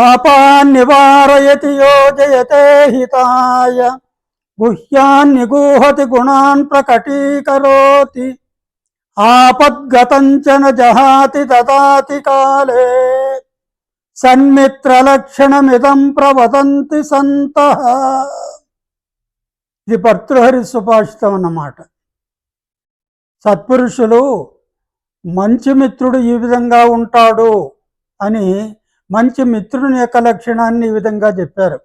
పాపాన్నివారయతి యోజయతే హితాయ గుహ్యాన్నిగూహతి గుణాన్ ప్రకటీకరోతి ఆపద్గతంచన జహాతి దదాతి కాలే సన్మిత్రలక్షణమిదం ప్రవదంతి సంతః. ఇది భర్తృహరి సుభాషితం అన్నమాట. సత్పురుషులు మంచి మిత్రుడు ఈ విధంగా ఉంటాడు అని మంచి మిత్రుని యొక్క లక్షణాన్ని ఈ విధంగా చెప్పారు.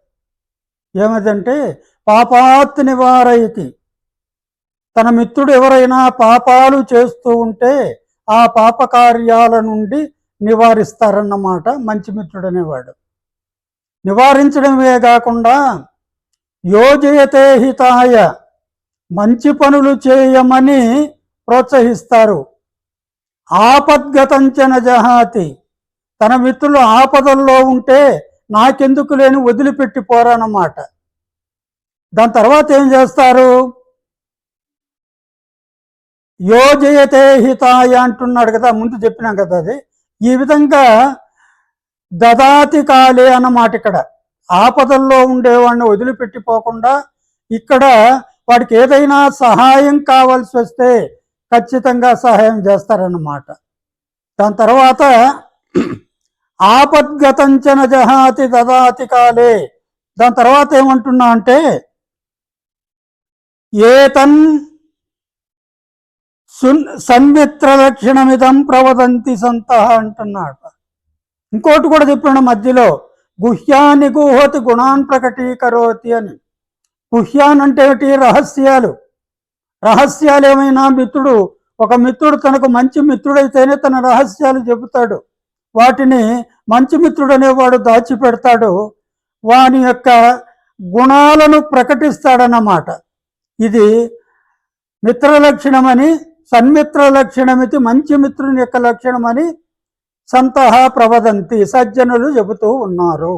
ఏమిటంటే పాపాత్ నివారయతి, తన మిత్రుడు ఎవరైనా పాపాలు చేస్తూ ఉంటే ఆ పాప కార్యాల నుండి నివారిస్తారన్నమాట మంచి మిత్రుడు అనేవాడు. నివారించడమే కాకుండా యోజయతే హితాయ, మంచి పనులు చేయమని ప్రోత్సహిస్తారు. ఆపద్గతంచన జహాతి, తన మిత్రులు ఆపదల్లో ఉంటే నాకెందుకు లేని వదిలిపెట్టి పోరానమాట. దాని తర్వాత ఏం చేస్తారు? యోజయతే హితాయ అంటున్నాడు కదా, ముందు చెప్పినాం కదా అది. ఈ విధంగా దదాతి కాలే అన్నమాట. ఇక్కడ ఆపదల్లో ఉండేవాడిని వదిలిపెట్టిపోకుండా ఇక్కడ వాడికి ఏదైనా సహాయం కావాల్సి వస్తే ఖచ్చితంగా సహాయం చేస్తారన్నమాట. దాని తర్వాత ఆపద్గతంచన జహాతి దదాతి కాలే. దాని తర్వాత ఏమంటున్నా అంటే ఏతన్ సన్మిత్ర లక్షణమిదం ప్రవదంతి సంతః అంటున్నాడు. ఇంకోటి కూడా చెప్పాడు మధ్యలో, గుహ్యాన్ని గుహతి గుణాన్ ప్రకటీకరోతి అని. గుహ్యాన్ అంటే ఏమిటి? రహస్యాలు. రహస్యాలు ఏమైనా ఒక మిత్రుడు తనకు మంచి మిత్రుడైతేనే తన రహస్యాలు చెబుతాడు. వాటిని మంచి మిత్రుడు అనేవాడు దాచిపెడతాడు. వాని యొక్క గుణాలను ప్రకటిస్తాడన్నమాట. ఇది మిత్రలక్షణమని, సన్మిత్ర లక్షణమితి, మంచి మిత్రుని యొక్క లక్షణమని సంతః ప్రవదంతి, సజ్జనులు చెబుతూ ఉన్నారు.